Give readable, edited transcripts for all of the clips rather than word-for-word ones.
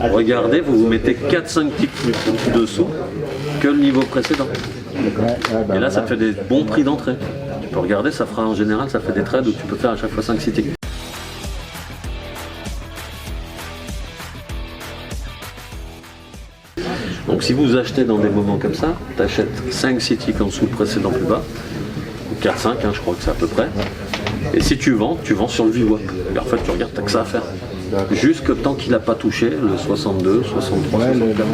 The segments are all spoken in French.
regardez, vous mettez 4-5 ticks plus dessous que le niveau précédent. Et là, ça fait des bons prix d'entrée. Tu peux regarder, ça fera en général, ça fait des trades où tu peux faire à chaque fois 5-6 ticks. Donc si vous achetez dans des moments comme ça, tu achètes 5-6 ticks en dessous le précédent plus bas, ou 4-5, je crois que c'est à peu près. Et si tu vends sur le VWAP. Et en fait, tu regardes, tu n'as que ça à faire. Jusque tant qu'il n'a pas touché le 62, 63, 64.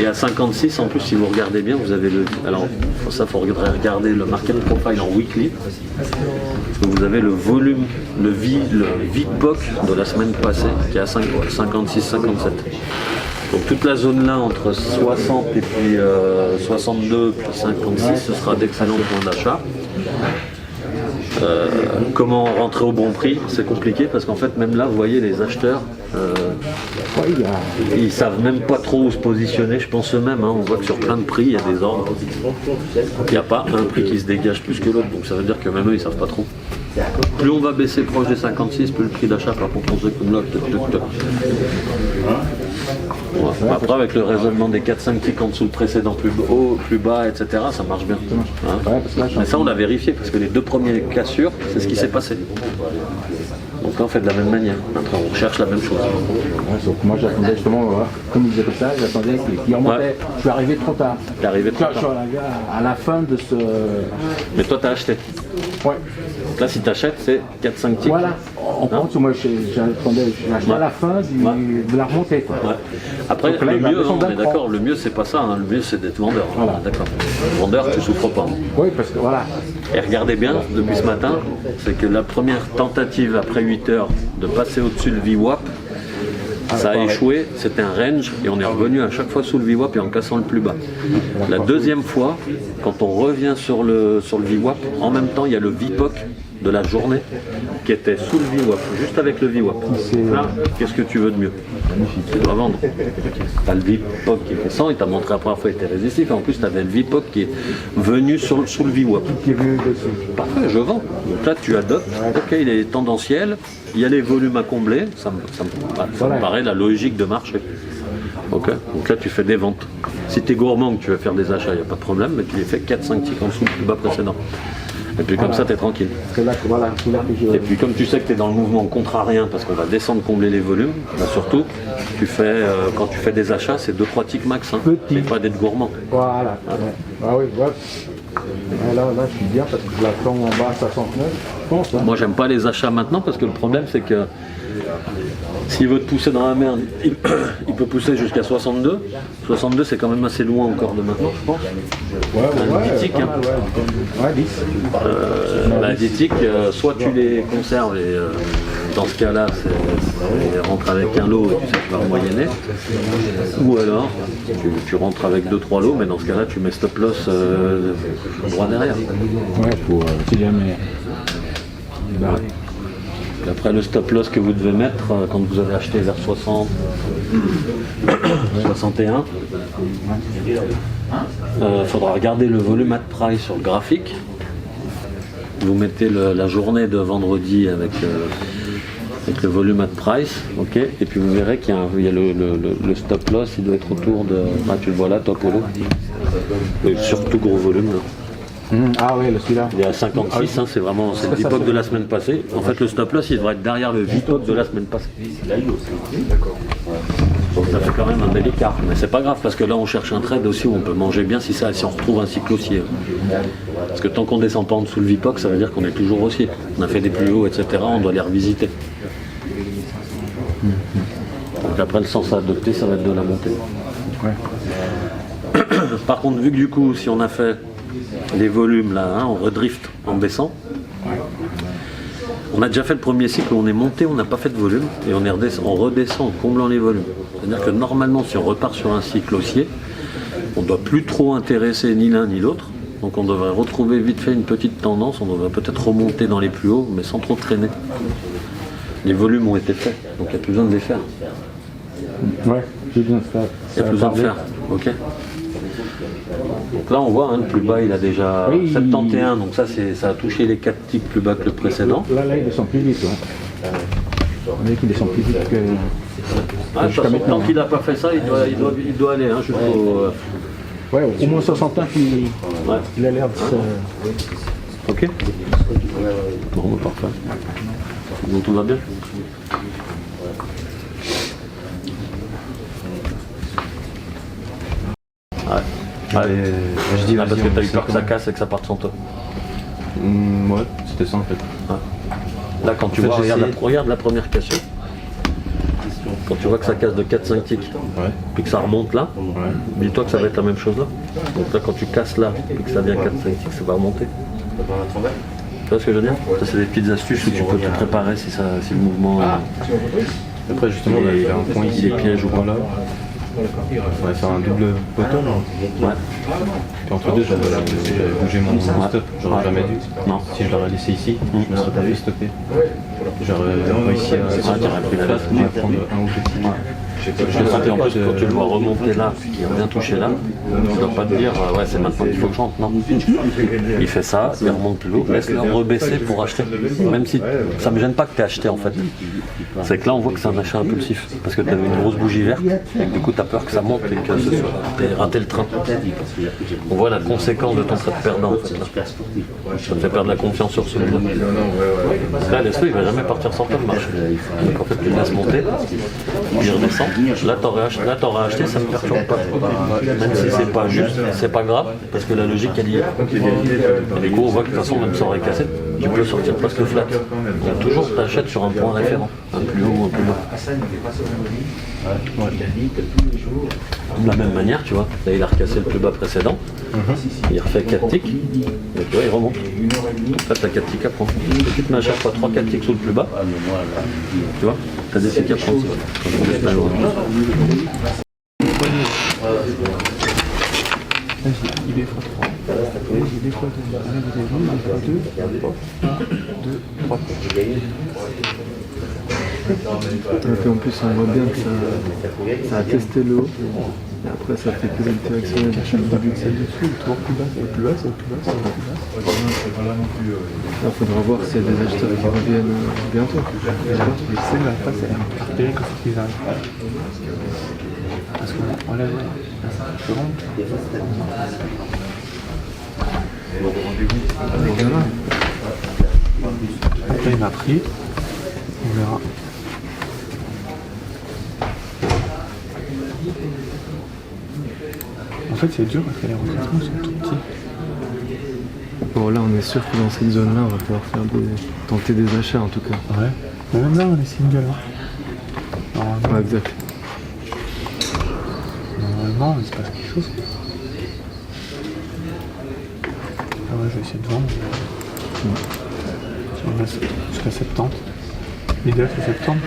Et à 56, en plus, si vous regardez bien, vous avez le... Alors, ça, il faudrait regarder le market profile en weekly. Parce que vous avez le volume, le VPOC de la semaine passée, qui est à 56, 57. Donc toute la zone là, entre 60 et puis 62, puis 56, ce sera d'excellents points d'achat. Comment rentrer au bon prix, c'est compliqué parce qu'en fait même là vous voyez les acheteurs ils savent même pas trop où se positionner, je pense eux-mêmes, on voit que sur plein de prix il y a des ordres, il n'y a pas un prix qui se dégage plus que l'autre, donc ça veut dire que même eux ils savent pas trop. Plus on va baisser proche des 56, plus le prix d'achat va compenser comme là. Ouais. Après avec le raisonnement des 4-5 ticks en dessous le précédent plus haut, plus bas, etc. ça marche bien. Mais ça on l'a vérifié parce que les deux premiers cassures, c'est ce qui s'est passé. Donc là on fait de la même manière. Après on cherche la même chose. Donc moi j'attendais justement, comme il disait comme ça, j'attendais qu'il remontait. Je suis arrivé trop tard. T'es arrivé trop tard. Je suis arrivé à la fin de ce... Mais toi t'as acheté. Ouais. Donc là si t'achètes c'est 4-5 ticks. Voilà. En compte, moi j'ai acheté à la fin de la remontée. Quoi. Ouais. Après le mieux, on est d'accord, le mieux c'est pas ça, le mieux c'est d'être vendeur. Voilà. D'accord. Vendeur tu souffres pas. Oui parce que voilà. Et regardez bien, depuis ce matin, c'est que la première tentative après 8 heures de passer au-dessus du VWAP, ça a échoué, c'était un range et on est revenu à chaque fois sous le VWAP et en cassant le plus bas. La deuxième fois, quand on revient sur le VWAP, en même temps il y a le VPOC de la journée qui était sous le VWAP, juste avec le VWAP. Là, qu'est-ce que tu veux de mieux? Tu dois vendre. Tu as le VPOC qui est 100, il t'a montré la première fois qu'il était résistif, et en plus tu avais le VPOC qui est venu sous le VWAP. Parfait, je vends. Donc là tu adoptes, ok, il est tendanciel, il y a les volumes à combler, ça me paraît la logique de marché. Okay. Donc là tu fais des ventes. Si tu es gourmand que tu veux faire des achats, il n'y a pas de problème, mais tu les fais 4-5 ticks en dessous du plus bas précédent. Et puis comme ça, tu es tranquille. Et puis comme tu sais que tu es dans le mouvement contrarien, parce qu'on va descendre combler les volumes, bah surtout, tu fais, quand tu fais des achats, c'est 2-3 ticks max, et pas d'être gourmand. Voilà. Ah oui, voilà. Là, je suis bien parce que je la plombe en bas à 69, je pense. Moi, j'aime pas les achats maintenant parce que le problème, c'est que s'il veut te pousser dans la merde, il peut pousser jusqu'à 62. 62, c'est quand même assez loin encore de maintenant, je pense. Ouais, 10 ticks. Ouais, 10. 10 ticks, soit tu les conserves et dans ce cas-là, c'est rentre avec un lot et tu sais que tu vas moyenner. Ou alors, tu rentres avec 2-3 lots, mais dans ce cas-là, tu mets stop loss droit derrière. Ouais, pour si jamais. Et après, le stop loss que vous devez mettre quand vous avez acheté vers 60, 61, il faudra regarder le volume at price sur le graphique. Vous mettez la journée de vendredi avec le volume at price, ok, et puis vous verrez qu'il y a le stop loss, il doit être autour de, tu le vois là, top au lot, surtout gros volume là. Ah oui, celui-là. Il est à 56, c'est vraiment le VPOC de la semaine passée. En fait, le stop loss, il devrait être derrière le VPOC de la semaine passée. Donc ça fait quand même un bel écart, mais c'est pas grave parce que là on cherche un trade aussi où on peut manger bien si on retrouve un cycle haussier. Parce que tant qu'on descend pas en dessous le VPOC, ça veut dire qu'on est toujours haussier. On a fait des plus hauts, etc. On doit les revisiter. Donc après le sens à adopter, ça va être de la montée. Par contre, vu que du coup, si on a fait les volumes là, on redrift en baissant. On a déjà fait le premier cycle où on est monté, on n'a pas fait de volume et on redescend en comblant les volumes. C'est-à-dire que normalement, si on repart sur un cycle haussier, on ne doit plus trop intéresser ni l'un ni l'autre. Donc on devrait retrouver vite fait une petite tendance, on devrait peut-être remonter dans les plus hauts, mais sans trop traîner. Les volumes ont été faits, donc il n'y a plus besoin de les faire. Ouais, j'ai besoin de faire. Il n'y a plus besoin de faire, ok. Donc là on voit, le plus bas il a déjà 71, donc ça a touché les 4 ticks plus bas que le précédent. Là il descend plus vite. On dirait qu'il descend plus vite que. Ah, de toute façon, tant qu'il n'a pas fait ça, il doit aller hein, jusqu'au. Ouais, au moins 61 qu'il a l'air de se. Ok. Bon, bah, parfait. Donc tout va bien. Ouais. Je dis, Parce que t'as eu peur que ça casse et que ça parte sans toi. Ouais, c'était ça en fait. Ouais. Là, quand tu vois, regarde la première cassure. Quand tu vois que ça casse de 4-5 ticks, puis que ça remonte là, dis-toi que ça va être la même chose là. Donc là, quand tu casses là, puis que ça devient 4-5 ticks, ça va remonter. Tu vois ce que je veux dire? Ça, c'est des petites astuces où tu peux te préparer si le mouvement. Après, justement, là, il y a un point ici, les pièges ou pas là. On va faire un double poteau. Ouais. Puis entre deux, j'avais bougé mon stop. J'aurais jamais dû. Non. Si je l'aurais laissé ici, je me serais pas fait stopper. J'aurais réussi à pris place et à prendre un ou deux petits. En plus, quand tu le vois remonter là, puis qu'il a bien touché là, tu ne dois pas te dire ouais, c'est maintenant qu'il faut que je rentre. Non. Il fait ça, il remonte plus haut, laisse-le rebaisser pour acheter. Même si ça ne me gêne pas que tu aies acheté en fait. C'est que là on voit que c'est un achat impulsif. Parce que tu avais une grosse bougie verte, et du coup tu as peur que ça monte et que tu aies raté le train. On voit la conséquence de ton trait de perdant en fait. Là. Ça te fait perdre la confiance sur ce là. Là, laisse-le, il ne va jamais partir sans toi le marché. Donc en fait, tu le laisses monter, il redescend. Là, t'aurais acheté, ça ne me perturbe pas. Même si c'est pas juste, c'est pas grave, parce que la logique, elle y est. Et du coup, on voit que de toute façon, même ça aurait cassé, tu peux sortir presque flat. Donc toujours, t'achètes sur un point référent, un plus haut ou un plus bas. De la même manière, tu vois, là, il a recassé le plus bas précédent, il refait 4 ticks, et tu vois, il remonte. Là, t'as 4 ticks à prendre. Tu te mets à chaque fois 3-4 ticks sous le plus bas, tu vois, t'as des ticks à prendre. Il est x3. Il est x2. Il est x2. 2, 3. Et puis en plus on voit bien que ça a testé le haut. Et après ça fait que l'interaction à chaque début de celle dessus, le tour plus bas, c'est le plus bas, c'est le plus bas, c'est le plus bas. Là il faudra voir s'il y a des acheteurs qui reviennent bientôt. C'est là, pas c'est caractéristique quand ils arrivent. Parce qu'on lève la seconde. Après il m'a pris, on verra. En fait c'est dur parce que les retraitements sont tout petits. Bon là on est sûr que dans cette zone là on va pouvoir tenter des achats en tout cas. Ouais. Mais même là on est single. Ouais, exact. Normalement il se passe quelque chose. Ah ouais je vais essayer de vendre. Si on reste jusqu'à 70. L'idéal c'est 70.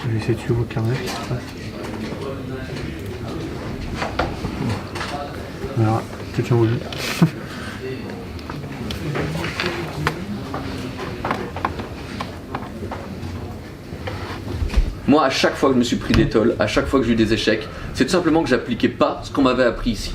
Je vais essayer de suivre au carnet ce qui se passe. Voilà, je te tiens au jus. Moi, à chaque fois que je me suis pris des tolls, à chaque fois que j'ai eu des échecs, c'est tout simplement que j'appliquais pas ce qu'on m'avait appris ici.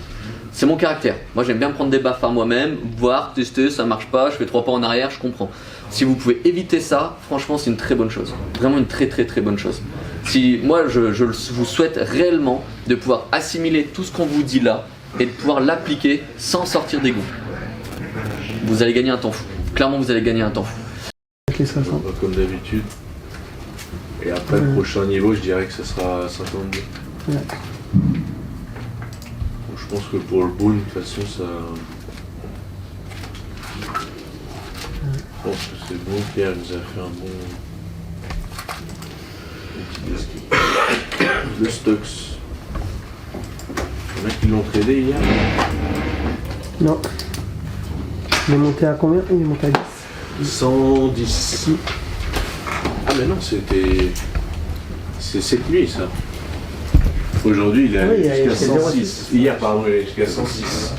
C'est mon caractère. Moi, j'aime bien prendre des baffes par moi-même, voir, tester, ça marche pas, je fais 3 pas en arrière, je comprends. Si vous pouvez éviter ça, franchement, c'est une très bonne chose. Vraiment une très très très bonne chose. Si moi, je vous souhaite réellement de pouvoir assimiler tout ce qu'on vous dit là et de pouvoir l'appliquer sans sortir des goûts. Vous allez gagner un temps fou. Clairement, vous allez gagner un temps fou. Comme d'habitude. Et après, le prochain niveau, je dirais que ce sera 52. Ouais. Bon, je pense que pour le boule, de toute façon, ça. Je pense que c'est bon. Pierre nous a fait un bon petit descriptif. Le Stocks. Il y en a qui l'ont tradé hier. Non. Il est monté à combien? Il est monté à 10. 110. Ah mais non, c'était... C'est cette nuit ça. Aujourd'hui il est jusqu'à 106. Hier pardon, il est jusqu'à 106.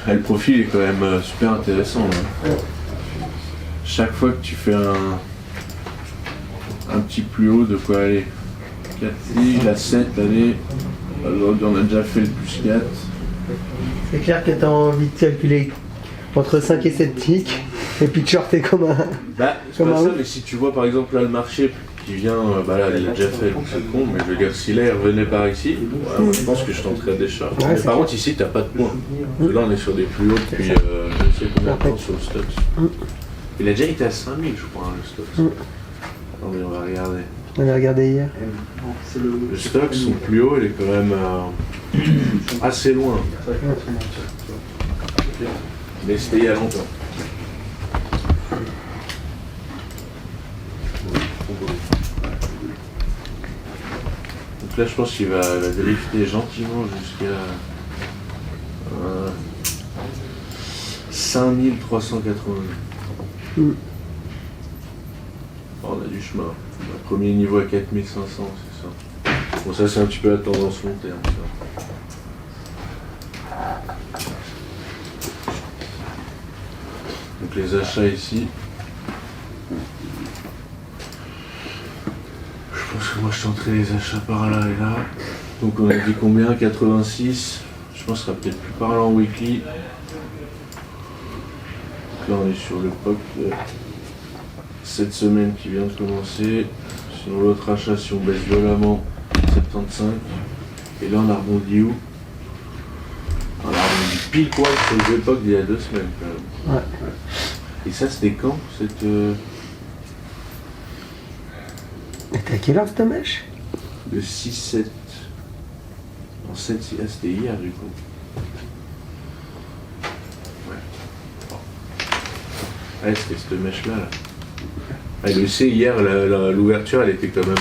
Ah, le profil est quand même super intéressant. Hein. Chaque fois que tu fais un petit plus haut, de quoi aller 4 lignes, la 7, allez. On a déjà fait le plus 4. C'est clair que t'as envie de calculer entre 5 et 7 ticks, et puis de shorter comme un... Bah, c'est Comme pas un ça, ouf. mais si tu vois par exemple là le marché qui vient, bah là il l'a déjà fait, donc c'est con, mais je veux dire, si là il revenait par ici, ouais, je pense que je tenterais des shorts. Ouais, Mais c'est par clair. contre, ici t'as pas de points. Parce que là on est sur des plus hauts depuis je ne sais combien de temps sur le Stocks. Il a déjà été à 5000, je crois, hein, le Stocks. Non, mais on va regarder. On a regardé hier. Le Stocks, son plus haut, il est quand même assez loin. Mais c'était il y a longtemps. Donc là, je pense qu'il va drifter gentiment jusqu'à 5380. On a du chemin. Le premier niveau à 4500, c'est ça. Bon, ça, c'est un petit peu la tendance long terme. Ça. Donc les achats ici. Je pense que moi je tenterai les achats par là et là. Donc on a dit combien? 86. Je pense que ce sera peut-être plus parlant en weekly. Donc là on est sur le POC de cette semaine qui vient de commencer. Sinon l'autre achat, si on baisse violemment, 75. Et là on a rebondi où? On a rebondi pile poil sur les époques d'il y a 2 semaines quand même. Ouais. Et ça c'était quand cette... Et t'es à quelle heure cette mèche? Le 6-7. En 7, ah, c'était hier du coup. Ouais. Ouais, c'était cette mèche-là. Là. Ah, le C, hier, l'ouverture, elle était quand même...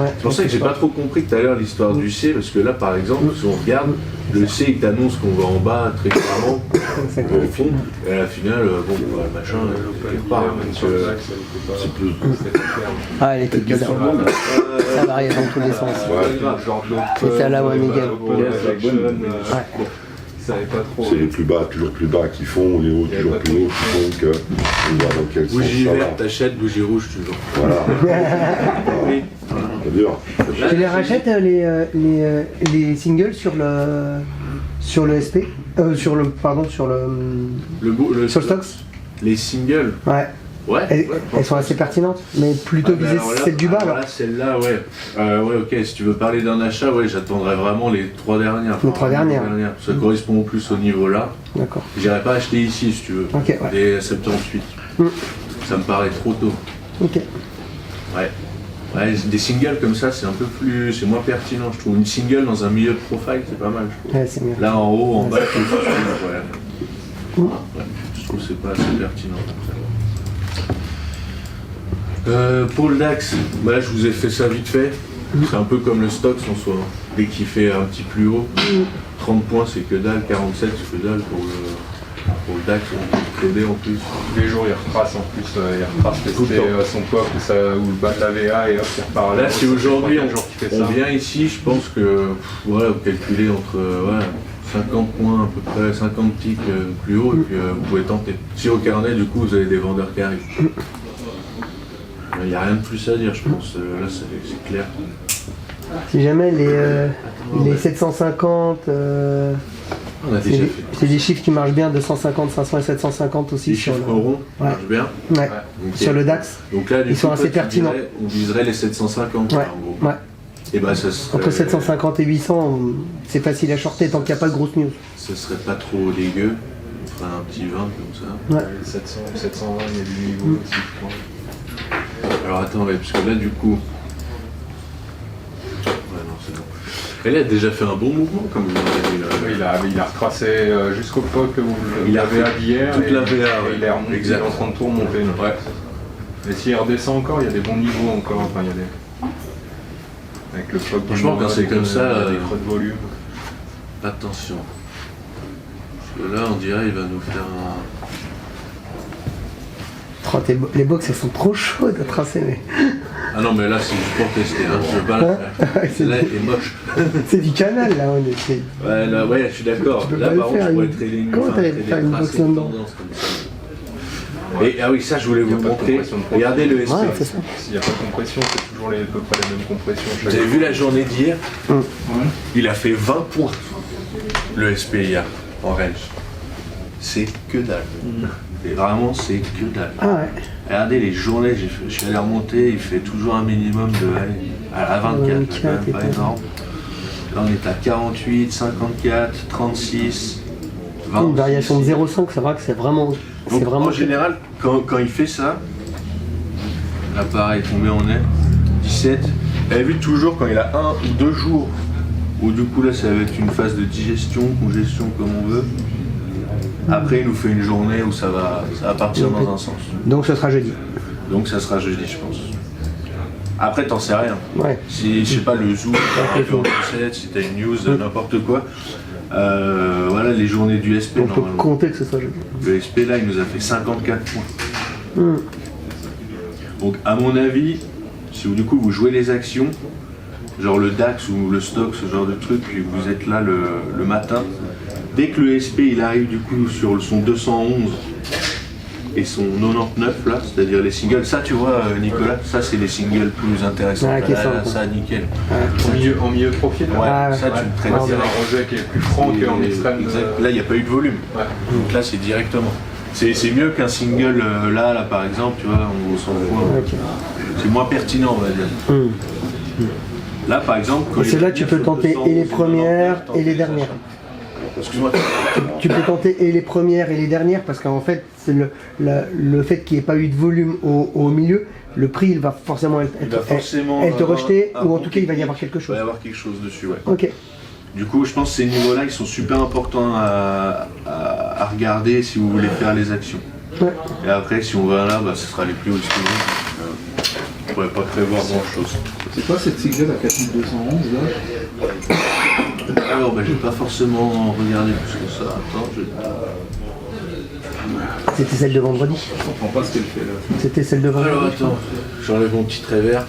Ouais. C'est pour ça que j'ai pas trop compris tout à l'heure l'histoire du C, parce que là, par exemple, si on regarde, le C, il t'annonce qu'on va en bas très clairement, au fond, et à la finale, bon, bah, machin, il repart. C'est plus... Ah, elle était bizarre. Ça variait dans tous les sens. C'est ça là, ouais, Miguel. Ouais. C'est les plus bas, toujours plus bas qui font, les hauts, toujours plus hauts qui font que on voit dans quel sens Bougie ça va. verte, t'achètes, bougie rouge, toujours. Voilà, Oui. c'est dur. Tu les rachètes les singles sur le SP sur le Stocks. Les singles. Ouais. Ouais. Elles sont assez pertinentes, mais plutôt visées celle du bas alors. Là, celle-là, ouais. Ouais, ok, si tu veux parler d'un achat, ouais, j'attendrais vraiment les 3 dernières. Les 3 dernières. Ça correspond au plus au niveau là. D'accord. J'irais pas acheter ici si tu veux. Ok, ouais. Des 78. Ça me paraît trop tôt. Ok. Ouais. Ouais, des singles comme ça, c'est un peu plus. C'est moins pertinent, je trouve. Une single dans un milieu de profile, c'est pas mal, je trouve. Ouais, c'est mieux. Là, en haut, en bas, je trouve ouais. Ouais, je trouve que c'est pas assez pertinent comme ça. Pour le DAX, bah là, je vous ai fait ça vite fait. C'est un peu comme le Stocks en soi. Dès qu'il fait un petit plus haut, 30 points c'est que dalle, 47 c'est que dalle pour le DAX, crédit en plus. Tous les jours il retrace en plus, il retrace tester son POC ou le bas de la VA et hop il repart. Là si aujourd'hui on on vient ici, je pense que voilà, vous calculez entre 50 points à peu près, 50 ticks plus haut et puis vous pouvez tenter. Si au carnet du coup vous avez des vendeurs qui arrivent. Il n'y a rien de plus à dire, je pense. Là, c'est clair. Si jamais les 750, On a déjà fait. c'est des chiffres qui marchent bien, 250, 500 et 750 aussi. Les sur chiffres le... ronds, Ouais. marche bien. Ouais. Ok. Sur le DAX. Donc là, du Ils coup, sont toi, assez tu pertinents. dirais, on viserait les 750 Ouais. en gros. Ouais. Et bah, ça serait, Entre 750 et 800, c'est facile à shorter tant qu'il n'y a pas de grosse news. ça serait pas trop dégueu. On ferait un petit 20 comme ça. Ouais. 700, 720, il y a du niveau aussi je crois. Alors attends, ouais, parce que là, du coup. Ouais, non, c'est bon. Elle a déjà fait un bon mouvement, comme vous l'avez dit là. Il a retracé jusqu'au POC où Il il a avait fait à d'hier. toute et- la VA, ouais. et il est remonté, il est en train de tout remonter. donc. Ouais. Et s'il redescend encore, il y a des bons niveaux encore. Enfin, il y a des. Avec le POC. Franchement, quand c'est comme ça, il y a des creux de volume. Attention. Parce que là, on dirait il va nous faire un. Les box elles sont trop chaudes à tracer. Mais... Ah non, mais là, c'est juste pour tester, hein. Je veux pas la faire. C'est Là, elle est moche. C'est du canal là, on est. Ouais, là, ouais, je suis d'accord. Tu peux Là, pas par le contre, faire, je pourrais une- trader une, Comment enfin, t'allais trader faire une tracer box une là-dedans tendance comme ça. Et ah oui, ça, je voulais Il y a vous pas de montrer. compression de profil. Regardez le SP. Ouais, c'est ça. S'il n'y a pas de compression, c'est toujours à peu près les mêmes compressions. Vous avez vu la journée d'hier? Il a fait 20 points, le SP hier. en range. C'est que dalle. Et vraiment, c'est que dalle. Ah ouais. Regardez les journées, je suis allé remonter, il fait toujours un minimum de à 24, c'est quand même pas énorme. Là on est à 48, 54, 36, 20. Une variation de 0,5, c'est vrai que c'est vraiment. Donc, en général, quand il fait ça, là pareil, combien on est 17. Vous avez vu toujours quand il a 1 ou 2 jours, où du coup là ça va être une phase de digestion, congestion comme on veut. Après il nous fait une journée où ça va partir dans un sens. Donc ce sera jeudi. Donc ça sera jeudi je pense. Après t'en sais rien. Ouais. Si je sais pas le zoo, si t'as une news, n'importe quoi. Voilà les journées du SP. On peut compter que ce soit jeudi. Le SP là il nous a fait 54 points. Donc à mon avis, si vous, du coup vous jouez les actions, genre le DAX ou le stock, ce genre de truc, puis vous êtes là le matin, dès que le SP il arrive du coup sur son 211 et son 99 là, c'est-à-dire les singles, ça tu vois Nicolas, ça c'est les singles plus intéressants. Ah, okay, ça nickel. En milieu de profil. Ouais, ça tu me traites C'est direct. un rejet qui est plus franc qu'en extrême. Exact. Là il n'y a pas eu de volume. Ouais. Donc là c'est directement. C'est mieux qu'un single là par exemple, tu vois, on s'en fout. C'est moins pertinent on va dire. Là par exemple. Et c'est là que tu peux tenter et les premières et les dernières. Excuse-moi. Tu peux tenter et les premières et les dernières parce qu'en fait c'est le fait qu'il n'y ait pas eu de volume au milieu, le prix il va forcément être rejeté ou en tout cas il va y avoir quelque chose. Il va y avoir quelque chose dessus, ouais. Ok. Du coup je pense que ces niveaux-là ils sont super importants à regarder si vous voulez faire les actions. Ouais. Et après si on va là, ce sera les plus hauts suivants. On ne pourrait pas prévoir grand-chose. C'est quoi cette single à 4211 là? Alors j'ai pas forcément regardé plus que ça. Attends, C'était celle de vendredi. Je comprends pas ce qu'elle fait là. C'était celle de vendredi. Alors attends, j'enlève mon petit trait vert.